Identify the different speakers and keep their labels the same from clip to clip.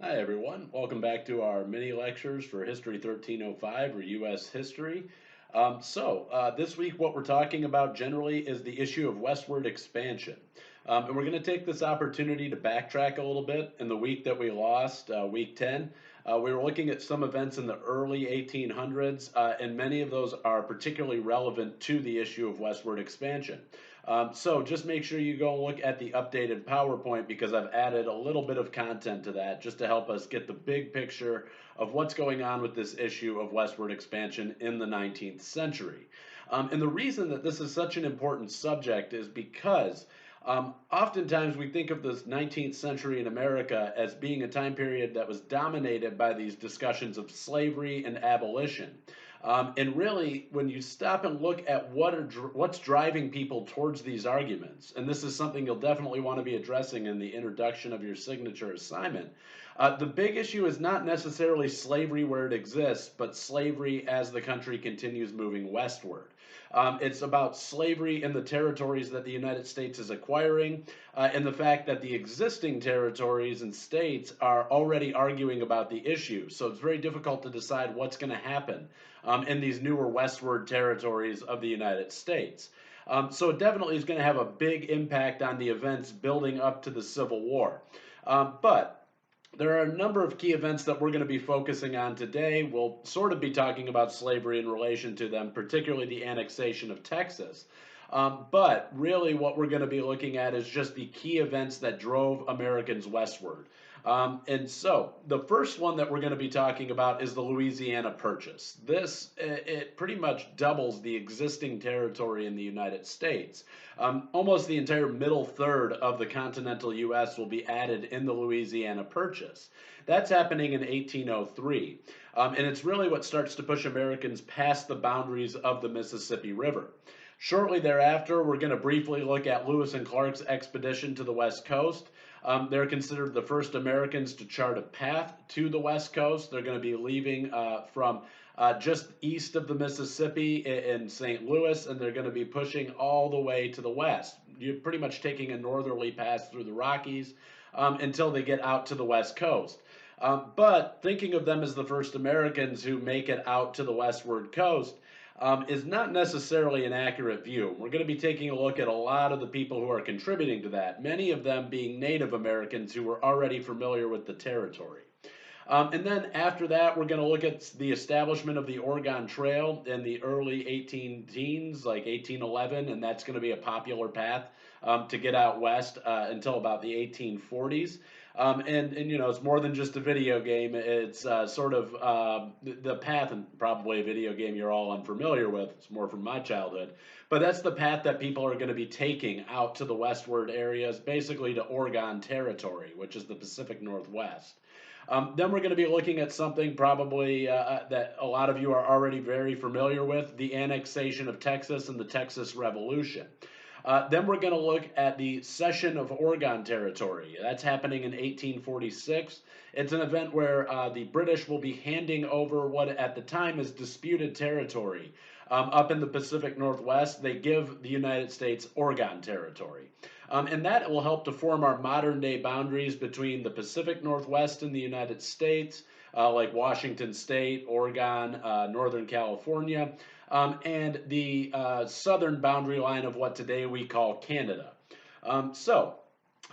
Speaker 1: Hi everyone, welcome back to our mini lectures for History 1305 or U.S. history. This week what we're talking about generally is the issue of westward expansion. And we're going to take this opportunity to backtrack a little bit. In the week that we lost, week 10, we were looking at some events in the early 1800s, and many of those are particularly relevant to the issue of westward expansion. So just make sure you go and look at the updated PowerPoint because I've added a little bit of content to that just to help us get the big picture of what's going on with this issue of westward expansion in the 19th century. And the reason that this is such an important subject is because oftentimes we think of this 19th century in America as being a time period that was dominated by these discussions of slavery and abolition. And really, when you stop and look at what's driving people towards these arguments, and this is something you'll definitely want to be addressing in the introduction of your signature assignment, the big issue is not necessarily slavery where it exists, but slavery as the country continues moving westward. It's about slavery in the territories that the United States is acquiring, and the fact that the existing territories and states are already arguing about the issue. So it's very difficult to decide what's going to happen in these newer westward territories of the United States. So it definitely is going to have a big impact on the events building up to the Civil War. But there are a number of key events that we're going to be focusing on today. We'll sort of be talking about slavery in relation to them, particularly the annexation of Texas. But really, what we're going to be looking at is just the key events that drove Americans westward. And so the first one that we're going to be talking about is the Louisiana Purchase. It pretty much doubles the existing territory in the United States. Almost the entire middle third of the continental U.S. will be added in the Louisiana Purchase. That's happening in 1803. And it's really what starts to push Americans past the boundaries of the Mississippi River. Shortly thereafter, we're going to briefly look at Lewis and Clark's expedition to the West Coast. They're considered the first Americans to chart a path to the West Coast. They're going to be leaving from just east of the Mississippi in St. Louis, and they're going to be pushing all the way to the west. You're pretty much taking a northerly pass through the Rockies until they get out to the West Coast. But thinking of them as the first Americans who make it out to the westward coast, is not necessarily an accurate view. We're going to be taking a look at a lot of the people who are contributing to that, many of them being Native Americans who were already familiar with the territory. And then after that, we're going to look at the establishment of the Oregon Trail in the early 18 teens, like 1811, and that's going to be a popular path to get out west until about the 1840s. And you know, it's more than just a video game. It's sort of the path, and probably a video game you're all unfamiliar with. It's more from my childhood. But that's the path that people are going to be taking out to the westward areas, basically to Oregon Territory, which is the Pacific Northwest. Then we're going to be looking at something probably that a lot of you are already very familiar with, the annexation of Texas and the Texas Revolution. Then we're going to look at the cession of Oregon Territory. That's happening in 1846. It's an event where the British will be handing over what at the time is disputed territory. Up in the Pacific Northwest, they give the United States Oregon Territory. And that will help to form our modern day boundaries between the Pacific Northwest and the United States, like Washington State, Oregon, Northern California, and the southern boundary line of what today we call Canada.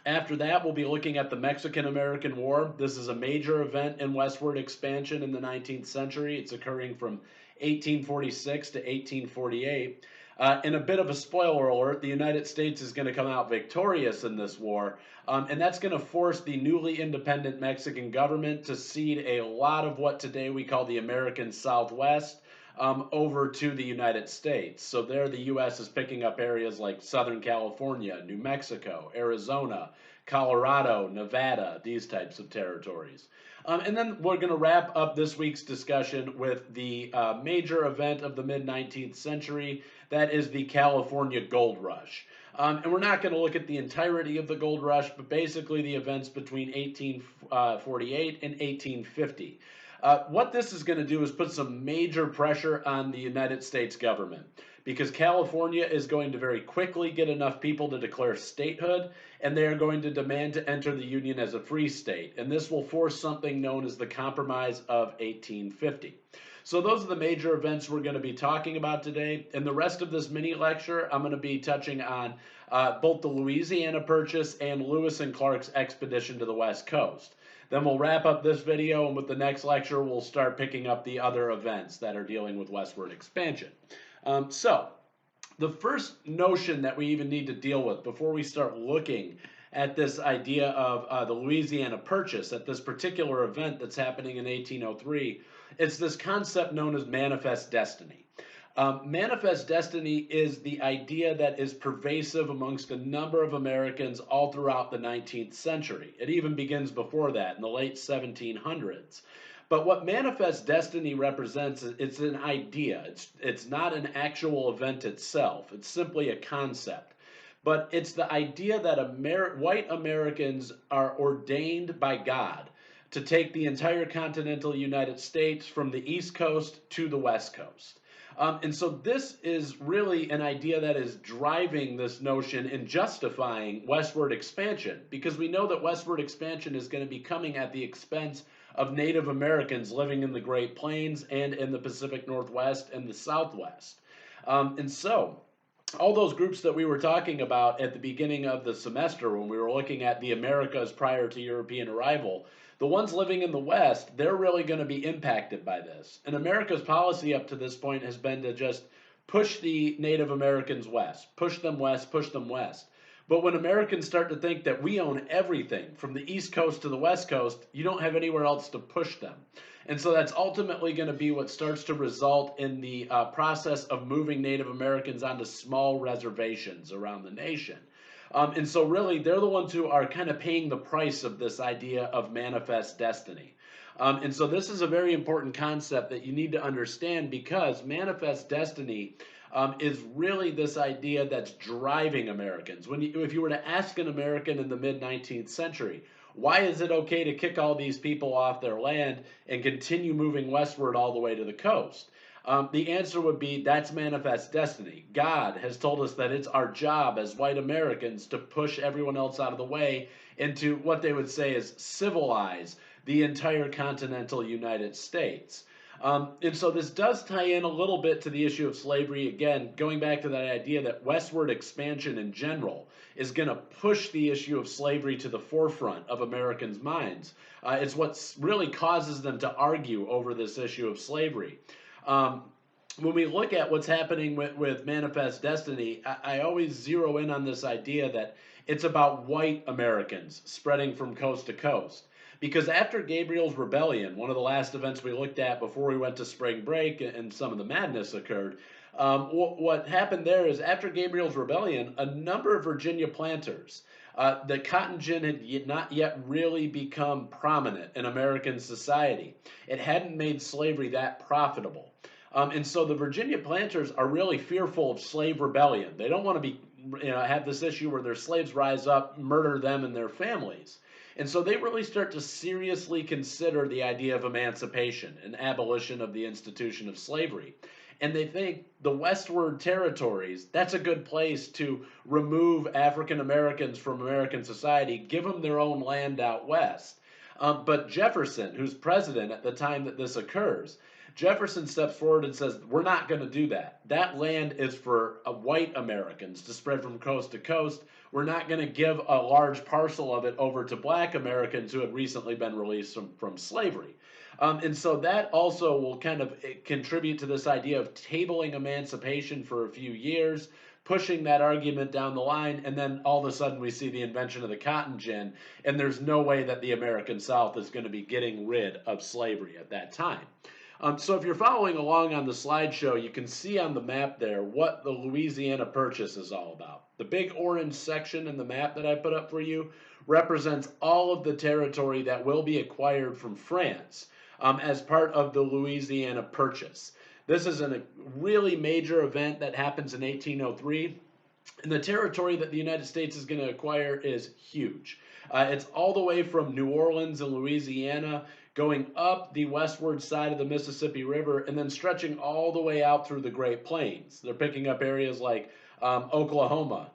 Speaker 1: After that, we'll be looking at the Mexican-American War. This is a major event in westward expansion in the 19th century. It's occurring from 1846 to 1848. And a bit of a spoiler alert, the United States is going to come out victorious in this war, and that's going to force the newly independent Mexican government to cede a lot of what today we call the American Southwest over to the United States. So there the U.S. is picking up areas like Southern California, New Mexico, Arizona, Colorado, Nevada, these types of territories. And then we're going to wrap up this week's discussion with the major event of the mid-19th century, that is the California Gold Rush. And we're not going to look at the entirety of the gold rush, but basically the events between 1848 and 1850. What this is going to do is put some major pressure on the United States government because California is going to very quickly get enough people to declare statehood, and they are going to demand to enter the Union as a free state. And this will force something known as the Compromise of 1850. So those are the major events we're going to be talking about today. In the rest of this mini lecture, I'm going to be touching on both the Louisiana Purchase and Lewis and Clark's expedition to the West Coast. Then we'll wrap up this video, and with the next lecture, we'll start picking up the other events that are dealing with westward expansion. So the first notion that we even need to deal with before we start looking at this idea of the Louisiana Purchase, at this particular event that's happening in 1803, it's this concept known as manifest destiny. Manifest destiny is the idea that is pervasive amongst a number of Americans all throughout the 19th century. It even begins before that, in the late 1700s. But what manifest destiny represents, it's an idea. It's not an actual event itself. It's simply a concept. But it's the idea that white Americans are ordained by God to take the entire continental United States from the East Coast to the West Coast. And so this is really an idea that is driving this notion and justifying westward expansion, because we know that westward expansion is going to be coming at the expense of Native Americans living in the Great Plains and in the Pacific Northwest and the Southwest. And so all those groups that we were talking about at the beginning of the semester when we were looking at the Americas prior to European arrival, the ones living in the West, they're really going to be impacted by this. And America's policy up to this point has been to just push the Native Americans west, push them west, push them west. But when Americans start to think that we own everything from the East Coast to the West Coast, you don't have anywhere else to push them. And so that's ultimately going to be what starts to result in the process of moving Native Americans onto small reservations around the nation. And so really, they're the ones who are kind of paying the price of this idea of manifest destiny. And so this is a very important concept that you need to understand, because manifest destiny is really this idea that's driving Americans. If you were to ask an American in the mid-19th century, why is it okay to kick all these people off their land and continue moving westward all the way to the coast? The answer would be, that's manifest destiny. God has told us that it's our job as white Americans to push everyone else out of the way and to, what they would say is, civilize the entire continental United States. And so this does tie in a little bit to the issue of slavery, again, going back to that idea that westward expansion in general is going to push the issue of slavery to the forefront of Americans' minds. It's what really causes them to argue over this issue of slavery. When we look at what's happening with manifest destiny, I always zero in on this idea that it's about white Americans spreading from coast to coast. Because after Gabriel's Rebellion, one of the last events we looked at before we went to spring break and some of the madness occurred, what happened there is, after Gabriel's Rebellion, a number of Virginia planters, the cotton gin had not yet really become prominent in American society. It hadn't made slavery that profitable. And so the Virginia planters are really fearful of slave rebellion. They don't want to have this issue where their slaves rise up, murder them and their families. And so they really start to seriously consider the idea of emancipation and abolition of the institution of slavery. And they think the westward territories, that's a good place to remove African Americans from American society, give them their own land out west. But Jefferson, who's president at the time that this occurs, Jefferson steps forward and says, we're not going to do that. That land is for white Americans to spread from coast to coast. We're not going to give a large parcel of it over to black Americans who had recently been released from slavery. And so that also will kind of contribute to this idea of tabling emancipation for a few years, pushing that argument down the line, and then all of a sudden we see the invention of the cotton gin, and there's no way that the American South is going to be getting rid of slavery at that time. So if you're following along on the slideshow, you can see on the map there what the Louisiana Purchase is all about. The big orange section in the map that I put up for you represents all of the territory that will be acquired from France as part of the Louisiana Purchase. This is a really major event that happens in 1803, and the territory that the United States is going to acquire is huge. It's all the way from New Orleans and Louisiana, going up the westward side of the Mississippi River, and then stretching all the way out through the Great Plains. They're picking up areas like Oklahoma,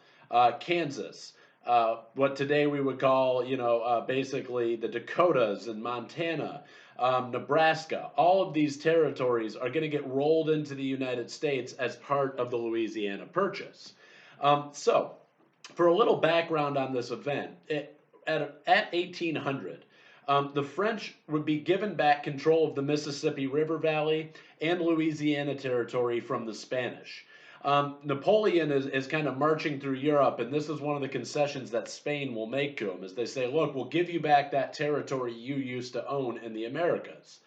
Speaker 1: Kansas, what today we would call, basically the Dakotas and Montana, Nebraska. All of these territories are going to get rolled into the United States as part of the Louisiana Purchase. So, for a little background on this event, at 1800, the French would be given back control of the Mississippi River Valley and Louisiana Territory from the Spanish. Napoleon is kind of marching through Europe, and this is one of the concessions that Spain will make to him, is they say, look, we'll give you back that territory you used to own in the Americas.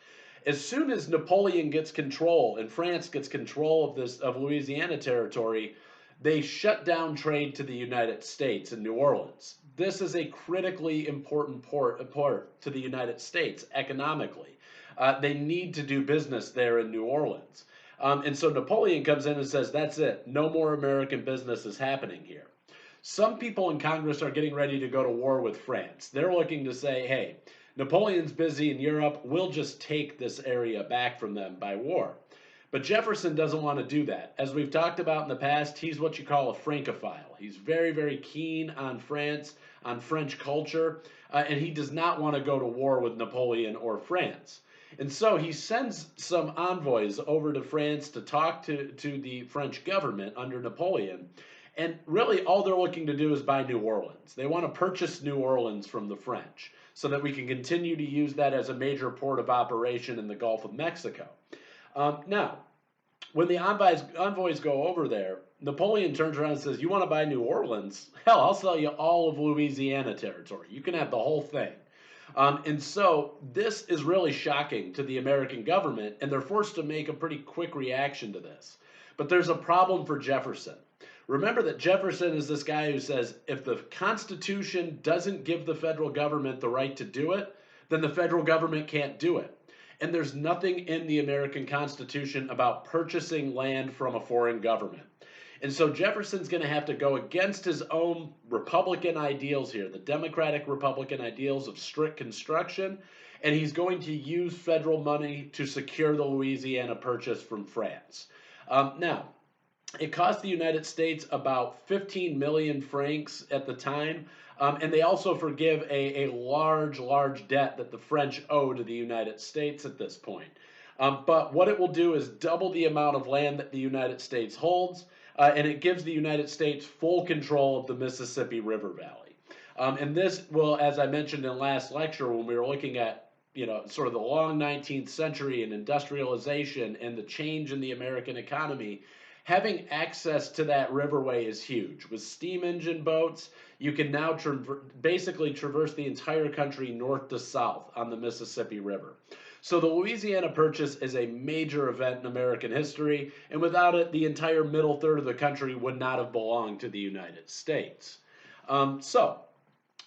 Speaker 1: As soon as Napoleon gets control and France gets control of Louisiana Territory, they shut down trade to the United States in New Orleans. This is a critically important port to the United States economically. They need to do business there in New Orleans. And so Napoleon comes in and says, that's it. No more American business is happening here. Some people in Congress are getting ready to go to war with France. They're looking to say, hey, Napoleon's busy in Europe. We'll just take this area back from them by war. But Jefferson doesn't want to do that. As we've talked about in the past, he's what you call a Francophile. He's very, very keen on France, on French culture, and he does not want to go to war with Napoleon or France. And so he sends some envoys over to France to talk to the French government under Napoleon. And really all they're looking to do is buy New Orleans. They want to purchase New Orleans from the French so that we can continue to use that as a major port of operation in the Gulf of Mexico. Now, when the envoys go over there, Napoleon turns around and says, you want to buy New Orleans? Hell, I'll sell you all of Louisiana territory. You can have the whole thing. And so this is really shocking to the American government, and they're forced to make a pretty quick reaction to this. But there's a problem for Jefferson. Remember that Jefferson is this guy who says if the Constitution doesn't give the federal government the right to do it, then the federal government can't do it. And there's nothing in the American Constitution about purchasing land from a foreign government. And so Jefferson's going to have to go against his own Republican ideals here, the Democratic Republican ideals of strict construction, and he's going to use federal money to secure the Louisiana Purchase from France. Now, it cost the United States about 15 million francs at the time, and they also forgive a large debt that the French owe to the United States at this point. But what it will do is double the amount of land that the United States holds, and it gives the United States full control of the Mississippi River Valley. And this will, as I mentioned in last lecture when we were looking at, sort of the long 19th century and industrialization and the change in the American economy, having access to that riverway is huge. With steam engine boats, you can now basically traverse the entire country north to south on the Mississippi River. So the Louisiana Purchase is a major event in American history, and without it, the entire middle third of the country would not have belonged to the United States. So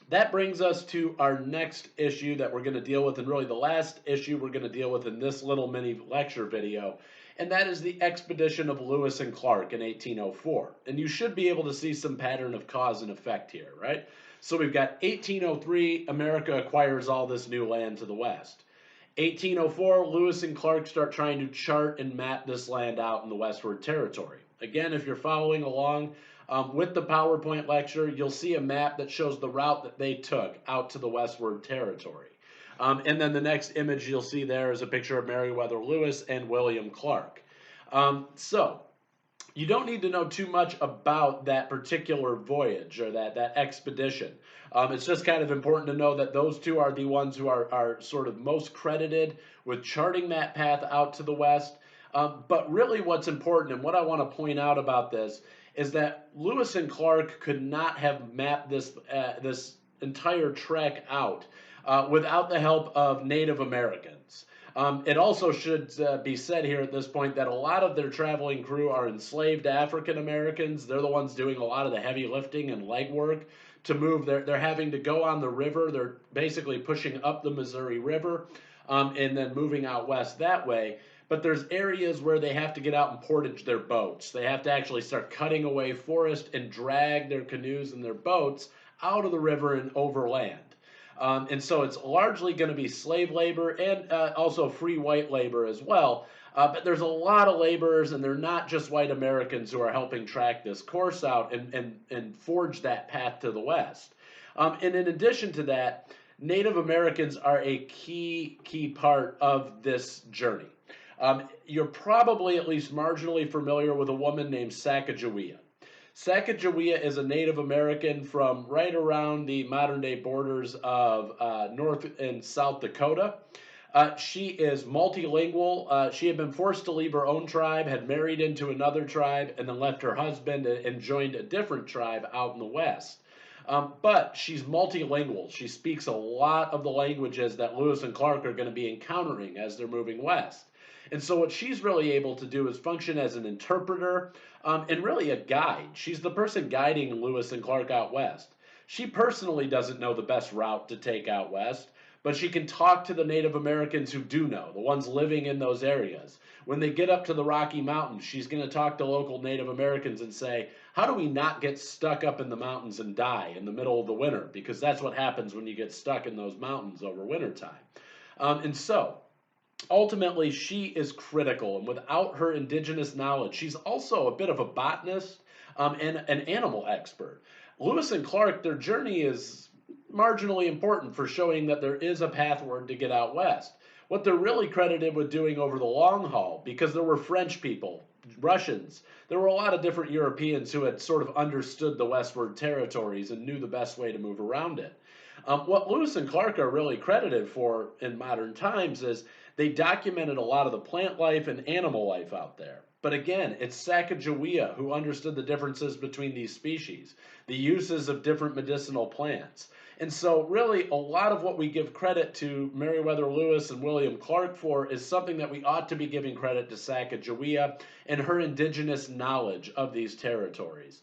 Speaker 1: that brings us to our next issue that we're going to deal with, and really the last issue we're going to deal with in this little mini lecture video, and that is the expedition of Lewis and Clark in 1804. And you should be able to see some pattern of cause and effect here, right? So we've got 1803, America acquires all this new land to the west. 1804, Lewis and Clark start trying to chart and map this land out in the Westward Territory. Again, if you're following along with the PowerPoint lecture, you'll see a map that shows the route that they took out to the Westward Territory. And then the next image you'll see there is a picture of Meriwether Lewis and William Clark. So you don't need to know too much about that particular voyage or that expedition. It's just kind of important to know that those two are the ones who are sort of most credited with charting that path out to the west. But really what's important and what I want to point out about this is that Lewis and Clark could not have mapped this entire trek out without the help of Native Americans. It also should be said here at this point that a lot of their traveling crew are enslaved African Americans. They're the ones doing a lot of the heavy lifting and legwork to move. They're having to go on the river. They're basically pushing up the Missouri River and then moving out west that way. But there's areas where they have to get out and portage their boats. They have to actually start cutting away forest and drag their canoes and their boats out of the river and overland. And so it's largely going to be slave labor and also free white labor as well. But there's a lot of laborers, and they're not just white Americans who are helping track this course out and forge that path to the West. And in addition to that, Native Americans are a key part of this journey. You're probably at least marginally familiar with a woman named Sacagawea. Sacagawea is a Native American from right around the modern day borders of North and South Dakota. She is multilingual. She had been forced to leave her own tribe, had married into another tribe, and then left her husband and joined a different tribe out in the West. But she's multilingual. She speaks a lot of the languages that Lewis and Clark are going to be encountering as they're moving west. And so what she's really able to do is function as an interpreter and really a guide. She's the person guiding Lewis and Clark out west. She personally doesn't know the best route to take out west, but she can talk to the Native Americans who do know, the ones living in those areas. When they get up to the Rocky Mountains, she's going to talk to local Native Americans and say, how do we not get stuck up in the mountains and die in the middle of the winter? Because that's what happens when you get stuck in those mountains over wintertime. And so, ultimately, she is critical, and without her indigenous knowledge, she's also a bit of a botanist and an animal expert. Lewis and Clark, their journey is marginally important for showing that there is a pathward to get out west. What they're really credited with doing over the long haul, because there were French people, Russians, there were a lot of different Europeans who had sort of understood the westward territories and knew the best way to move around it. What Lewis and Clark are really credited for in modern times is they documented a lot of the plant life and animal life out there. But again, it's Sacagawea who understood the differences between these species, the uses of different medicinal plants. And so really a lot of what we give credit to Meriwether Lewis and William Clark for is something that we ought to be giving credit to Sacagawea and her indigenous knowledge of these territories.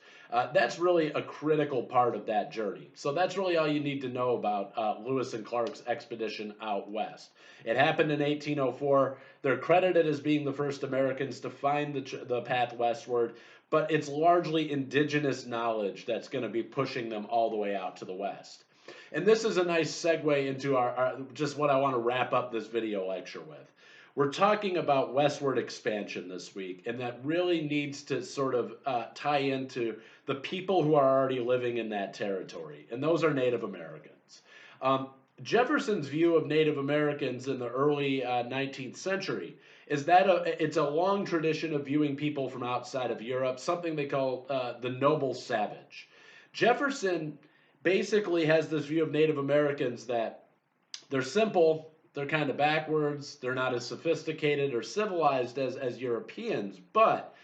Speaker 1: That's really a critical part of that journey. So that's really all you need to know about Lewis and Clark's expedition out west. It happened in 1804. They're credited as being the first Americans to find the path westward, but it's largely indigenous knowledge that's going to be pushing them all the way out to the west. And this is a nice segue into our just what I want to wrap up this video lecture with. We're talking about westward expansion this week, and that really needs to sort of tie into the people who are already living in that territory, and those are Native Americans. Jefferson's view of Native Americans in the early 19th century is that it's a long tradition of viewing people from outside of Europe, something they call the noble savage. Jefferson basically has this view of Native Americans that they're simple, they're kind of backwards, they're not as sophisticated or civilized as Europeans, but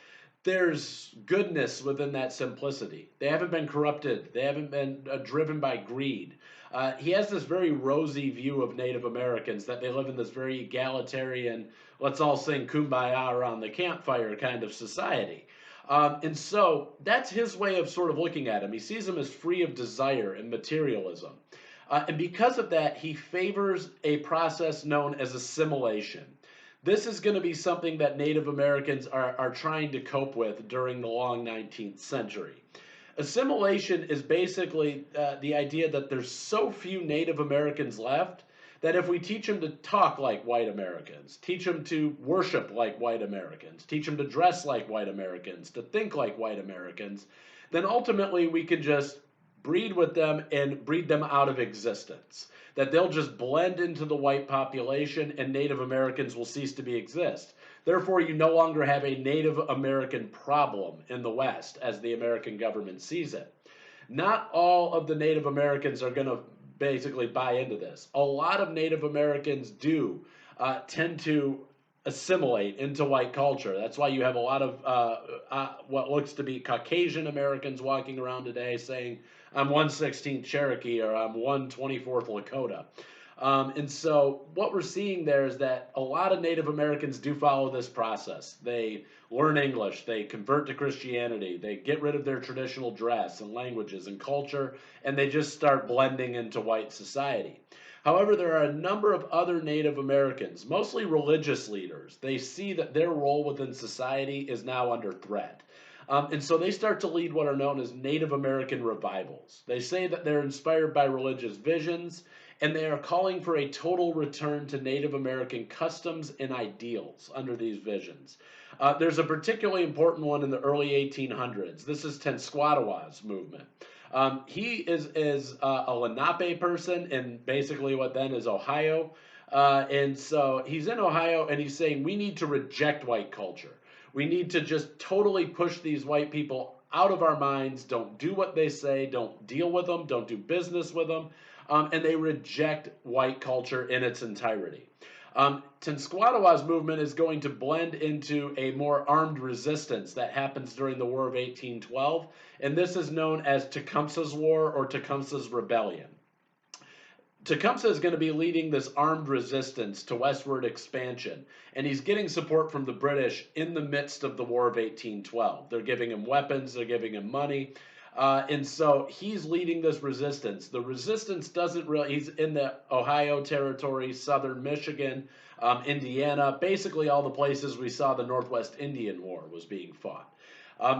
Speaker 1: there's goodness within that simplicity. They haven't been corrupted, they haven't been driven by greed. He has this very rosy view of Native Americans, that they live in this very egalitarian, let's all sing Kumbaya around the campfire kind of society. And so that's his way of sort of looking at him. He sees them as free of desire and materialism. And because of that, he favors a process known as assimilation. This is going to be something that Native Americans are trying to cope with during the long 19th century. Assimilation is basically the idea that there's so few Native Americans left that if we teach them to talk like white Americans, teach them to worship like white Americans, teach them to dress like white Americans, to think like white Americans, then ultimately we can just breed with them and breed them out of existence. That they'll just blend into the white population and Native Americans will cease to exist. Therefore, you no longer have a Native American problem in the West as the American government sees it. Not all of the Native Americans are going to basically buy into this. A lot of Native Americans do tend to assimilate into white culture. That's why you have a lot of what looks to be Caucasian Americans walking around today saying, I'm 1/16th Cherokee or I'm 1/24th Lakota. And so what we're seeing there is that a lot of Native Americans do follow this process. They learn English, they convert to Christianity, they get rid of their traditional dress and languages and culture, and they just start blending into white society. However, there are a number of other Native Americans, mostly religious leaders. They see that their role within society is now under threat. And so they start to lead what are known as Native American revivals. They say that they're inspired by religious visions, and they are calling for a total return to Native American customs and ideals under these visions. There's a particularly important one in the early 1800s. This is Tenskwatawa's movement. He is a Lenape person in basically what then is Ohio. And so he's in Ohio and he's saying we need to reject white culture. We need to just totally push these white people out of our minds. Don't do what they say. Don't deal with them. Don't do business with them. And they reject white culture in its entirety. Tenskwatawa's movement is going to blend into a more armed resistance that happens during the War of 1812, and this is known as Tecumseh's War or Tecumseh's Rebellion. Tecumseh is going to be leading this armed resistance to westward expansion, and he's getting support from the British in the midst of the War of 1812. They're giving him weapons, they're giving him money, and so he's leading this resistance. The resistance doesn't really, he's in the Ohio territory, southern Michigan, Indiana, basically all the places we saw the Northwest Indian War was being fought.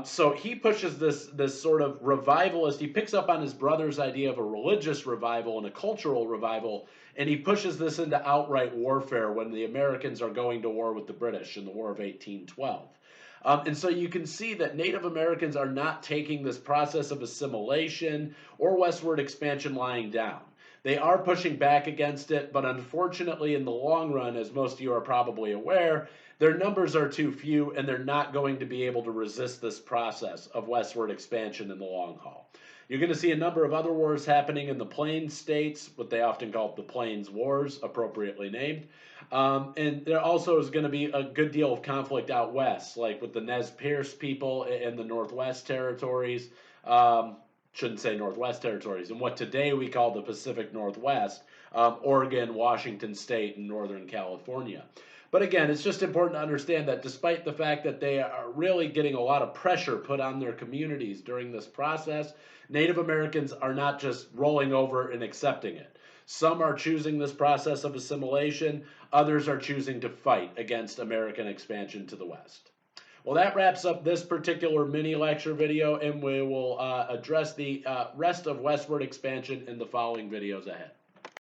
Speaker 1: So he pushes this sort of revivalist. He picks up on his brother's idea of a religious revival and a cultural revival, and he pushes this into outright warfare when the Americans are going to war with the British in the War of 1812. And so you can see that Native Americans are not taking this process of assimilation or westward expansion lying down. They are pushing back against it, but unfortunately, in the long run, as most of you are probably aware, their numbers are too few and they're not going to be able to resist this process of westward expansion in the long haul. You're going to see a number of other wars happening in the Plains states, what they often call the Plains Wars, appropriately named. And there also is going to be a good deal of conflict out west, like with the Nez Perce people in the Northwest Territories. Shouldn't say Northwest Territories, and what today we call the Pacific Northwest, Oregon, Washington State, and Northern California. But again, it's just important to understand that despite the fact that they are really getting a lot of pressure put on their communities during this process, Native Americans are not just rolling over and accepting it. Some are choosing this process of assimilation, others are choosing to fight against American expansion to the West. Well, that wraps up this particular mini lecture video, and we will address the rest of westward expansion in the following videos ahead.